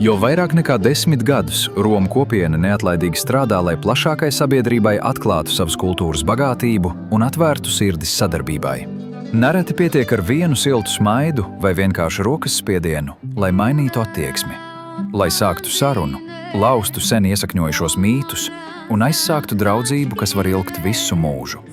Jau vairāk nekā 10 gadus Romu kopiena neatlaidīgi strādā, lai plašākai sabiedrībai atklātu savas kultūras bagātību un atvērtu sirdis sadarbībai. Nereti pietiek ar vienu siltu smaidu vai vienkārši rokas spiedienu, lai mainītu attieksmi, lai sāktu sarunu, laustu sen iesakņojušos mītus un aizsāktu draudzību, kas var ilgt visu mūžu.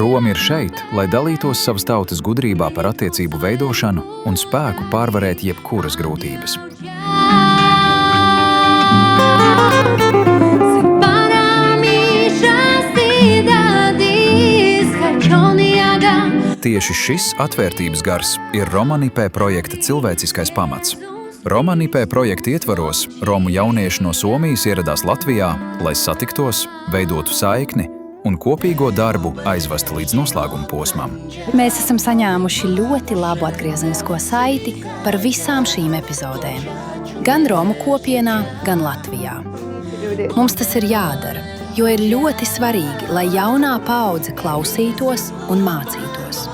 Romi ir šeit, lai dalītos savas tautas gudrībā par attiecību veidošanu un spēku pārvarēt jebkuras grūtības. Tieši šis atvērtības gars ir Romanipē projekta cilvēciskais pamats. Romanipē projekta ietvaros Romu jaunieši no Somijas ieradās Latvijā, lai satiktos, veidotu saikni un kopīgo darbu aizvestu līdz noslēguma posmam. Mēs esam saņēmuši ļoti labu atgriezenisko saiti par visām šīm epizodēm. Gan Romu kopienā, gan Latvijā. Mums tas ir jādara, jo ir ļoti svarīgi, lai jaunā paudze klausītos un mācītos.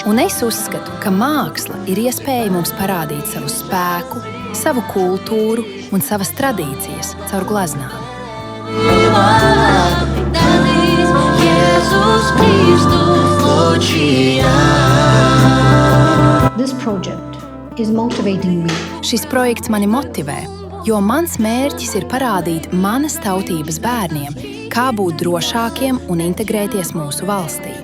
Un es uzskatu, ka māksla ir iespēja mums parādīt savu spēku, savu kultūru un savas tradīcijas caur glaznām. Šis projekts mani motivē, jo mans mērķis ir parādīt manas tautības bērniem, kā būt drošākiem un integrēties mūsu valstī.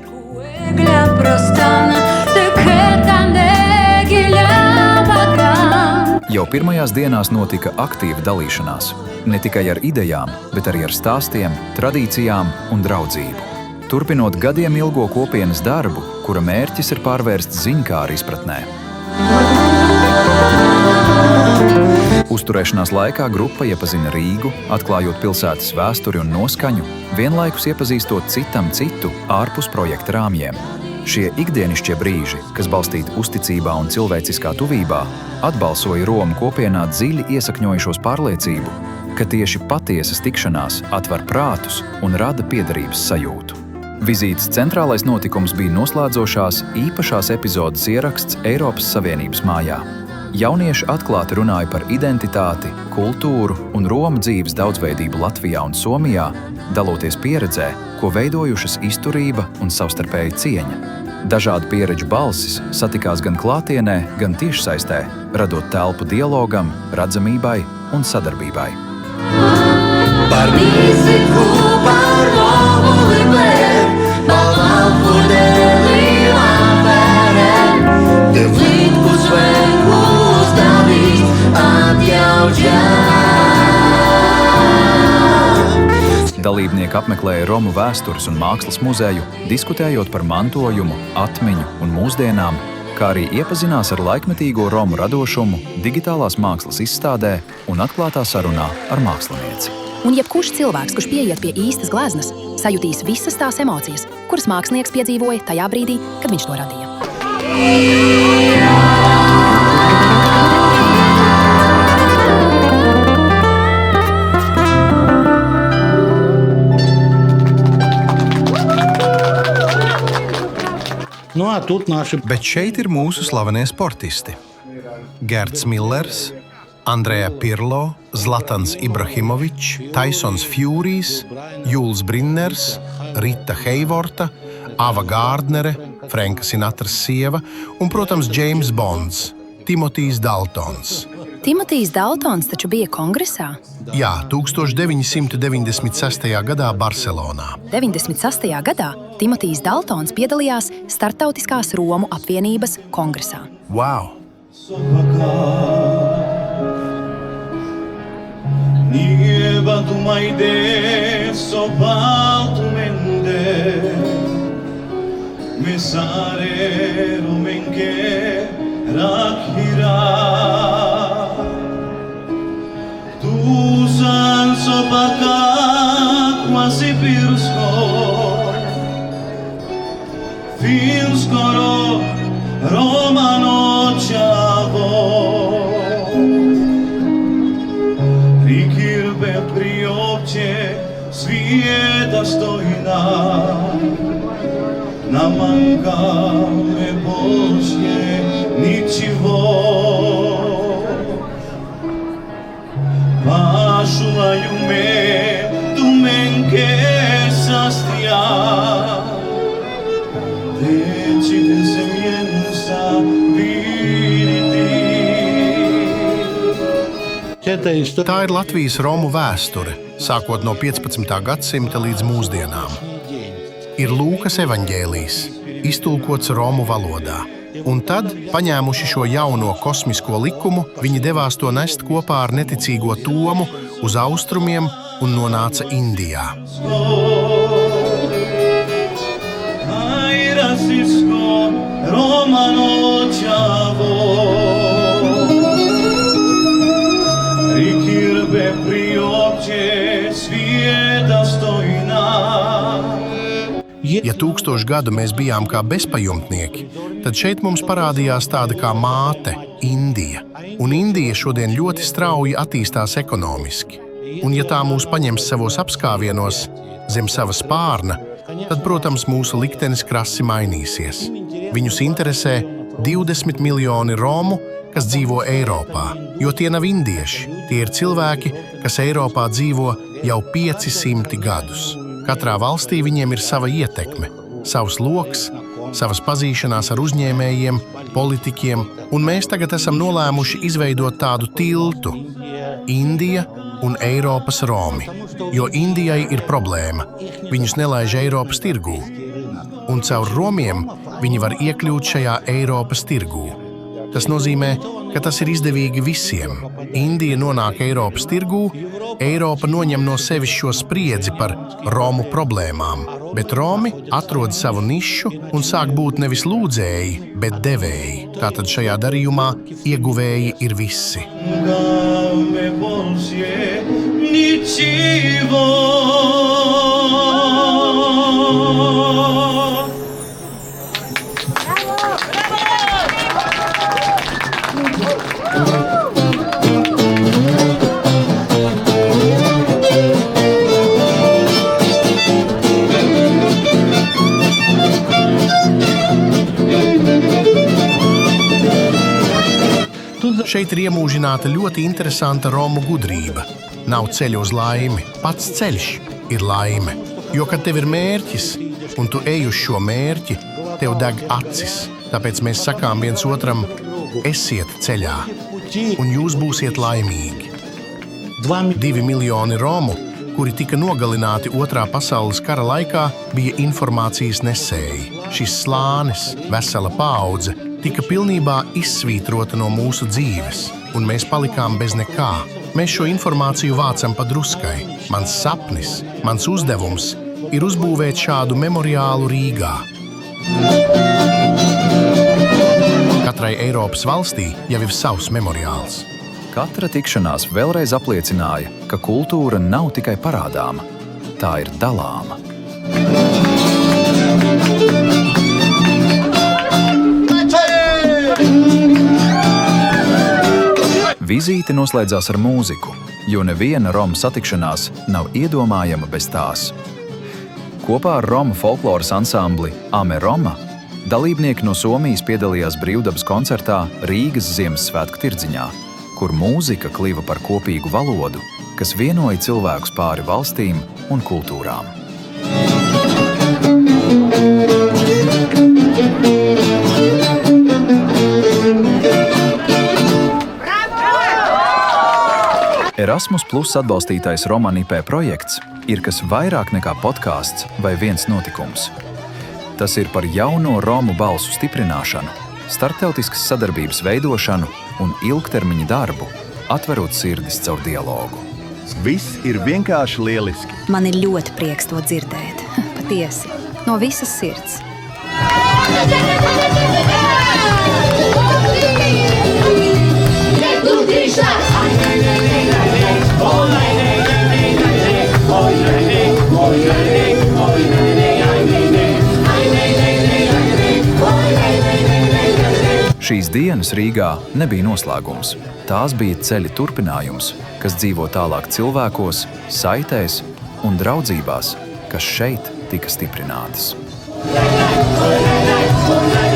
Jau pirmajās dienās notika aktīva dalīšanās, ne tikai ar idejām, bet arī ar stāstiem, tradīcijām un draudzību. Turpinot gadiem ilgo kopienas darbu, kura mērķis ir pārvērst ziņkāru izpratnē. Uzturēšanās laikā grupa iepazina Rīgu, atklājot pilsētas vēsturi un noskaņu, vienlaikus iepazīstot citam citu ārpus projekta rāmjiem. Šie ikdienišķie brīži, kas balstīti uzticībā un cilvēciskā tuvībā, atbalsoja Romu kopienā dziļi iesakņojušos pārliecību, ka tieši patiesas tikšanās atver prātus un rada piederības sajūtu. Vizītes centrālais notikums bija noslēdzošās īpašās epizodes ieraksts Eiropas Savienības mājā. Jaunieši atklāti runāja par identitāti, kultūru un Romu dzīves daudzveidību Latvijā un Somijā, daloties pieredzē, ko veidojušas izturība un savstarpēja cieņa. Dažādu pieredžu balsis satikās gan klātienē, gan tiešsaistē, radot telpu dialogam, redzamībai un sadarbībai. Dalībnieki apmeklēja Romu vēstures un mākslas muzeju, diskutējot par mantojumu, atmiņu un mūsdienām, kā arī iepazinās ar laikmetīgo Romu radošumu, digitālās mākslas izstādē un atklātā sarunā ar mākslinieci. Un jebkurš cilvēks, kurš pieiet pie īstas gleznas, sajutīs visas tās emocijas, kuras mākslinieks piedzīvoja tajā brīdī, kad viņš to radīja. Bet šeit ir mūsu slavenie sportisti. Gerts Millers, Andreja Pirlo, Zlatans Ibrahimovičs, Taisons Fjūrijs, Juls Brinners, Rita Heivorta, Ava Gārdnere, Frenka Sinatras sieva un, protams, James Bonds, Timotijs Daltons. Timotijs Daltons taču bija kongresā? Jā, 1996. gadā Barcelonā. 96. gadā Timotijs Daltons piedalījās Startautiskās Romu apvienības kongresā. Wow! Tu san sopaka quasi più свije dostojna, na mankame Božje ničivo. Pašuvaju me tu menke sastija, Deciden zemljensa viriti. Tā ir Latvijas romu vēsture, sākot no 15. gadsimta līdz mūsdienām. Ir Lūkas evaņģēlijs, iztulkots romu valodā. Un tad, paņēmuši šo jauno kosmisko likumu, viņi devās to nest kopā ar neticīgo Tomu uz austrumiem un nonāca Indijā. Rasisko romano čavo, rikirbe priopće svijeta stojna. Ja 1000 gadu mēs bijām kā bezpajumtnieki, tad šeit mums parādījās tāda kā māte – Indija. Un Indija šodien ļoti strauji attīstās ekonomiski. Un ja tā mūs paņems savos apskāvienos zem sava spārna, tad, protams, mūsu liktenis krasi mainīsies. Viņus interesē 20 miljoni romu, kas dzīvo Eiropā, jo tie nav indieši. Tie ir cilvēki, kas Eiropā dzīvo jau 500 gadus. Katrā valstī viņiem ir sava ietekme, savs loks, savas pazīšanās ar uzņēmējiem, politiķiem, un mēs tagad esam nolēmuši izveidot tādu tiltu – Indija un Eiropas Romi, jo Indijai ir problēma. Viņus nelaiž Eiropas tirgū, un caur Romiem viņi var iekļūt šajā Eiropas tirgū. Tas nozīmē, ka tas ir izdevīgi visiem. Indija nonāk Eiropas tirgū, Eiropa noņem no sevis šo spriedzi par Romu problēmām, bet Romi atrod savu nišu un sāk būt nevis lūdzēji, bet devēji. Tātad šajā darījumā ieguvēji ir visi. Mankame Božje ničivo. Šeit ir iemūžināta ļoti interesanta romu gudrība. Nav ceļa uz laimi, pats ceļš ir laime. Jo, kad tev ir mērķis, un tu ej uz šo mērķi, tev deg acis. Tāpēc mēs sakām viens otram, esiet ceļā, un jūs būsiet laimīgi. 2 miljoni romu, kuri tika nogalināti Otrā pasaules kara laikā, bija informācijas nesēji. Šis slānis, vesela paudze, tika pilnībā izsvītrota no mūsu dzīves, un mēs palikām bez nekā. Mēs šo informāciju vācam pa druskai. Mans sapnis, mans uzdevums ir uzbūvēt šādu memoriālu Rīgā. Katrai Eiropas valstī jau ir savs memoriāls. Katra tikšanās vēlreiz apliecināja, ka kultūra nav tikai parādāma, tā ir dalāma. Vizīte noslēdzās ar mūziku, jo neviena Romu satikšanās nav iedomājama bez tās. Kopā ar Romu folkloras ansambli Ame Roma dalībnieki no Somijas piedalījās brīvdabas koncertā Rīgas Ziemassvētku tirdziņā, kur mūzika kliva par kopīgu valodu, kas vienoja cilvēkus pāri valstīm un kultūrām. Erasmus Plus atbalstītais Roman IP projekts ir kas vairāk nekā podkāsts vai viens notikums. Tas ir par jauno Romu balsu stiprināšanu, starptautiskas sadarbības veidošanu un ilgtermiņa darbu, atverot sirdis caur dialogu. Viss ir vienkārši lieliski. Man ir ļoti prieks to dzirdēt. Patiesi, no visas sirds. Šīs dienas Rīgā nebija noslēgums. Tās bija ceļa turpinājums, kas dzīvo tālāk cilvēkos, saitēs un draudzībās kas šeit tika stiprinātas. Lai, lai, lai, lai, lai.